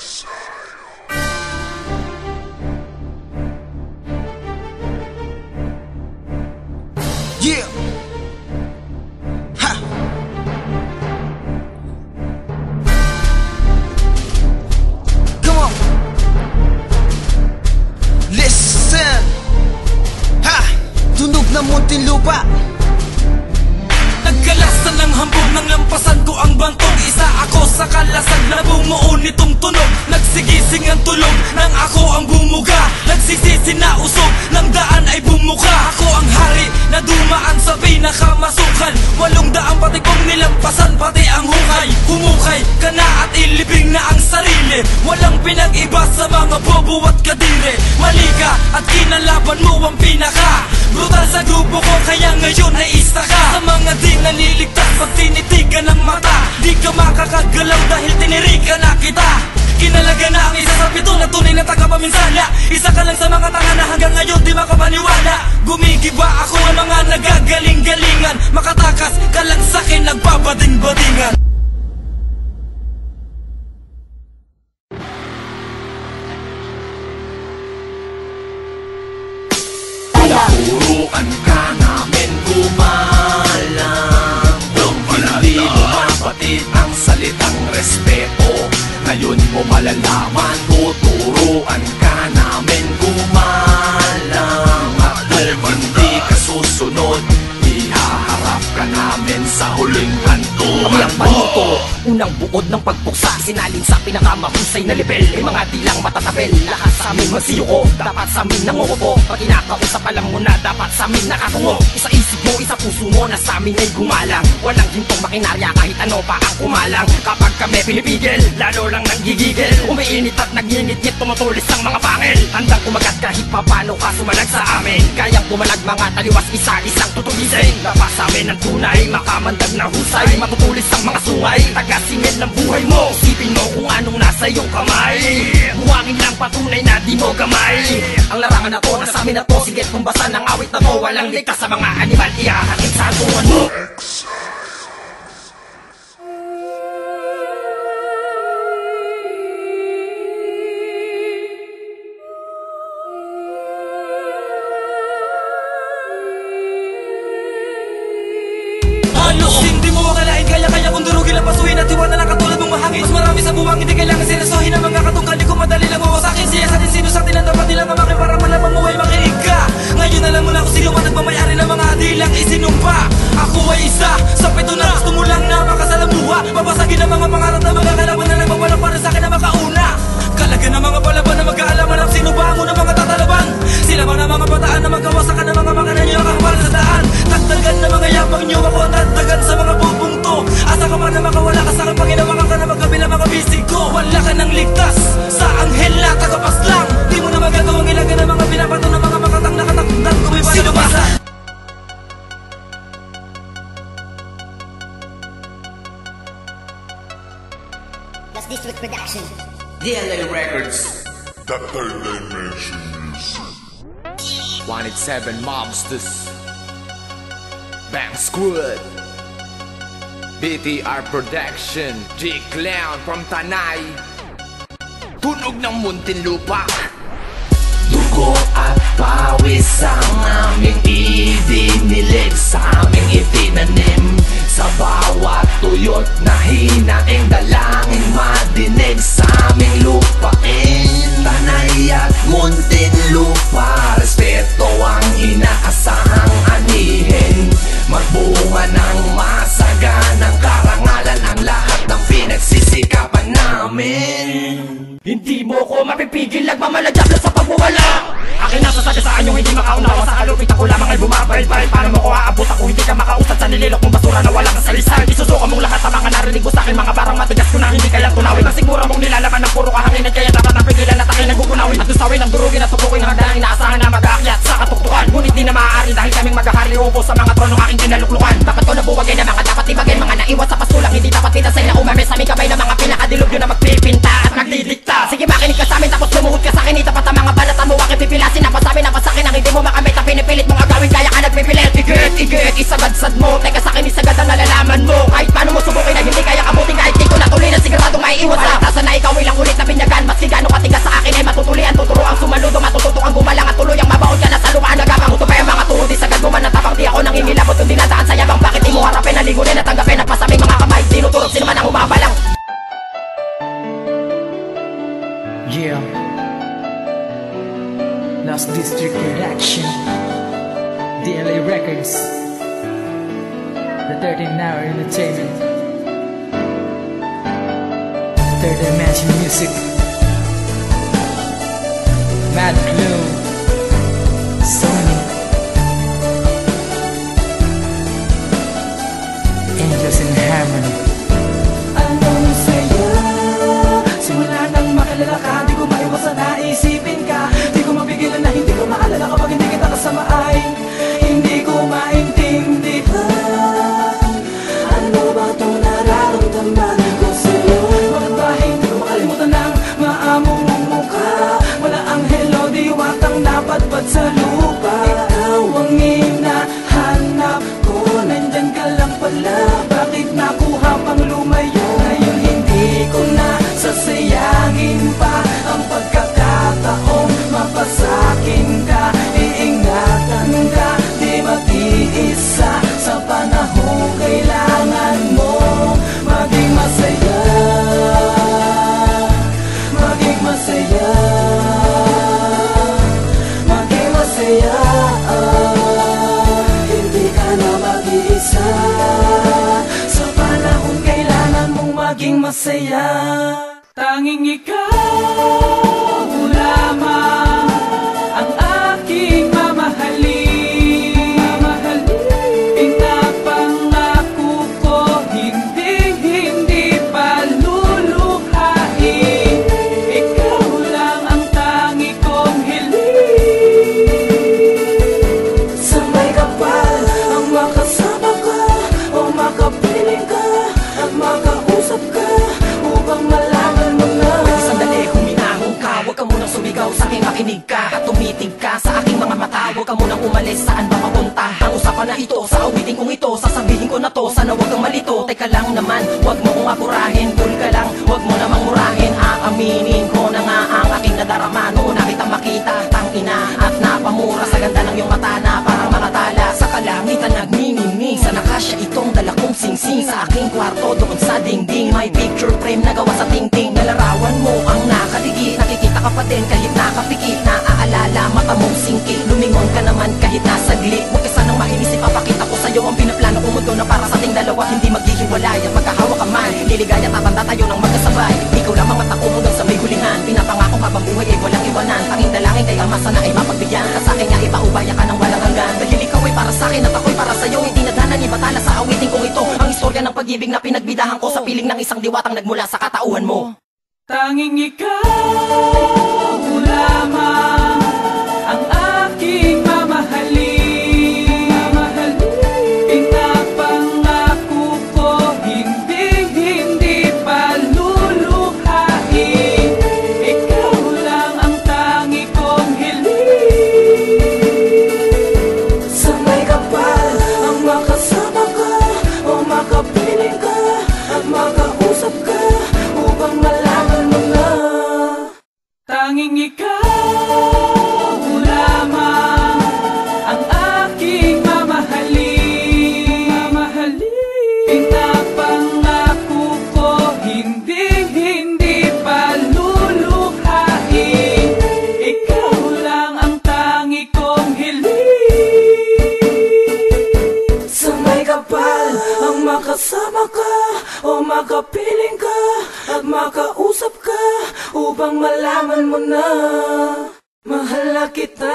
Yeah. Ha. Come on. Listen. Ha. Tunog ng Muntinlupa. Nagkalasan ng hambog ng lampasan ko ang bangkong. Isa ako sa kalasag na bumuo nitong tunog. Nagsigising ang tulog nang ako ang bumuga. Nagsisisi na usog ng daan ay bumuka. Ako ang hari na dumaan sa pinakamasukan. 800 pati kong nilampasan pati ang hukay. Humukay ka na at ilibing na ang sarili. Walang pinag-iba sa mga bobo at kadire. Mali ka at kinalaban mo ang pinaka brutal sa grupo ko, kaya ngayon ay isa ka sa mga di naliligtas pag tinitigan ng mata. Di ka makakagalaw dahil tinirikan na kita. Kinalaga na ang isa sa pito na tunay na tagapaminsala. Isa ka lang sa mga tanga na hanggang ngayon di makapaniwala. Gumigiba ako ang mga nagagaling-galingan. Makatakas ka lang sa'kin nagbabading-badingan. Turuan ka namin gumalang. Hindi lumapatid ang salitang respeto. Ngayon mo malalaman, tuturuan ka namin gumalang. At kung hindi ka susunod, ihaharap ka namin sa huling kanto. Kami ang panuto, unang buod ng pagpuksa. Sinalin sa pinakamahusay na level. May mga dilang matatabel. Lahat sa amin magsiyuko, dapat sa amin nangungupo. Pag kinakausap alam mo na, dapat sa amin nakatungo. Isa isip mo, isa puso mo na sa amin ay gumalang. Walang hintong makinarya kahit ano pa ang kumalang. Kapag kami pinipigil, lalo lang nanggigigil. Umiinit at nagngingit-ngit, tumutulis ang mga pangil. Handang kumagat kahit papano ka sumalag sa amin. Kayang pumalag mga taliwas, isa-isang tutulisin. Dapat sa amin ang tunay, makamandag na husay. Matutulis ang mga sungay, taga-singil ng buhay mo. Isipin mo kung anong nasa iyong kamay. Buwangin lang patunay na di mo gamay. Ang larangan na to, nasa amin na to. Sige tumbasan ang awit na to. Walang ligtas sa mga animal, ihahatid sa tungan mo. Hindi mo akalain kaya kung durugin ang pasuhin at iwan na lang katulad mong mahangin. Mas marami sa buwang hindi kailangan sinasohin ang mga katungkal. Di ko madali lang mawasakin. Siya sa atin sino sa atin ang dapat nilang amakin para malaman mo ay makinig ka. Ngayon alam mo na kung sino man nagmamayari ng mga adilang isinumpa. Ako ay isa sa pito na gusto mo lang na makasalamuha. Babasagin ang mga pangarap na mga kalaban na nagbabalak para sa akin na makauna. Kalaga ng mga palaban na mag-aalaman ang sino ba ang unang mga tatalabang. Sila ba na mga bataan na magkawasakan ng mga makanan nyo nakakapal sa daan. Tagdagan na mga yapang nyo ako ang tagdagan sa mga bubong to. Asa ka man na makawala ka sa akin panginawakan ka na magkabila mga bisig ko. Wala ka nang ligtas sa anghel na tagapaslang. Di mo na magagawang ilagan ng mga binabato ng mga makatang nakatakdan kung may palabasa. That's District Production. DLA Records. The Third Dimension Music. 187 Mobsters. Bang Squad. BTR Production. G-Clown from Tanay. Tunog ng Muntinlupa. Dugo at pawis ang aming idinilig, sa aming itinanim. Sa bawat tuyot na hinaing, dalangin madinig sa aming lupain. Tanay at Muntinlupa, respeto ang inaasahang anihin. Magbunga ng masaganang karangalan ang lahat ng pinagsisikapan namin. Hindi mo ko mapipigil, nagmamaladyak lang sa pagbuwala. Akin nasa sagasaan yung hindi makaunawa. Sa kalupit ako lamang ay bumabaril-baril. Paano mo ko aabot ako hindi ka makausap sa nililok mong basura na walang kasalisan. Isusuka mong lahat sa mga narinig mo sa akin. Mga barang matigas ko na hindi kayang tunawin. Nasigura mong nilalaman ng puro kahangin at kaya dapat ang pigilan at akin nagugunawin. At dusawin ang durugin at subukin ang hagdaang inaasahan na mag-aakyat sa katuktukan. Ngunit di na maaari dahil kaming maghahari upo sa mga tronong aking kinaluklukan. Dapat ko nabuwagay na mga dapat ibagay. Mga naiwas sa pastulang hindi dapat pinasay na umame sa aming kamay na mga pinakadilog yun na magpipinta at magdidikta. Sige makinig ka sa amin tapos lumuhod ka sa akin. Itapat ang mga balatan mo aking pipilasin. Napasabi na pasakin ang hindi mo makamit ang pinipilit mong agawin. Kaya ka nagpipilit. Igit, isagad-sad mo. Teka sa akin isagad ang nalalaman mo. Kahit paano mo subukin na hindi kaya kabutin. Kahit di ko natuloy na siguradong maiiwas sa latasan na ikaw ilang ulit na pinyagan. Yeah, Last District Production, DLA Records, the 13th Hour Entertainment, Third Dimension Music, Mad Blue, Sony, Angels in Harmony. Anong sa'yo? Simula nang makilala ka, di ko maiwasan na isipin ka. Di ko mapigilan na hindi ko maalala kapag hindi kita kasama ay hindi ko maintindihan. Ano ba itong nararamdaman ko sa'yo? Bakit ba hindi ko makalimutan ang maamong mong mukha? Wala ang hello, diwatang napadpad sa lupa. Ikaw ang hinahanap ko, nandyan ka lang pala. Bakit nakuha pang lumayo? Ngayon hindi ko na sasayangin pa ang pagkakataong mapasakin ka. Iingatan ka, di mag-iisa sa panahong kailangan mo maging masaya. Maging masaya. Maging masaya. Hindi ka na mag-iisa sa panahong kailangan mong maging masaya. Tanging ikaw lamang ang aking mamahalin. Pinapangako ko hindi pa luluhain. Ikaw lang ang tangi kong hiling. Sa may kapal ang makasama ka o makapiling ka at makausap ka upang malaman mo na. Pwede sandali huminahon ka, huwag ka munang sumigaw, sa'king makinig ka at tumitig ka sa aking mga mata. Huwag ka munang umalis, saan ba papunta? Ang usapan na ito, sa awitin kong ito, sasabihin ko na to, sana huwag kang malito. Teka lang naman, huwag mo kong apurahin, cool ka lang, huwag mo namang murahin. Aaminin ko na nga ang aking nadarama noon na kitang makita, tangina at napamura sa ganda ng iyong mata na parang mga tala sa kalangitan nagniningning. Sa nakasya itong dala kong singsing sa aking kwarto doon sa dingding. May picture frame na gawa sa tingting, nalarawan mo ang nakadigi. Nakikita ka pa din kahit nakapikit, naaalala mata mong singkit. Lumingon ka naman kahit nasaglit, huwag ka sanang mainis, ipapakita ko sa'yo ang pinaplano kong mundo na para sa ating dalawa hindi maghihiwalay at magkahawa kamay. Liligaya tatanda tayo ng magkasabay, ikaw lamang mata ko hanggang sa may hulingan. Pinapangako habang buhay ay walang iwanan, tanging dalangin kay Ama sana ay mapagbigyan ka sa akin nga ipaubaya ka ng walang hanggan. Dahil ikaw ay para sa akin at ako'y para sa'yo, hindi nadhanan ni batala sa awitin kong ito. Ang istorya ng pag-ibig na pinagbidahan ko sa piling ng isang diwatang nagmula sa katauhan mo. Tanging ikaw lamang ang aking mamahalin. Pinapangako ko hindi pa luluhain. Ikaw lang ang tangi kong hiling. Sa may kapal ang makasama ka o makapiling ka at makausap ka upang malaman mo na. Tanging ikaw lamang ang aking mamahalin. Pinapangako ko hindi pa luluhain. Ikaw lang ang tangi kong hiling. Sa may kapal ang makasama ka o makapiling ka at makausap ka upang malaman mo na mahal na kita.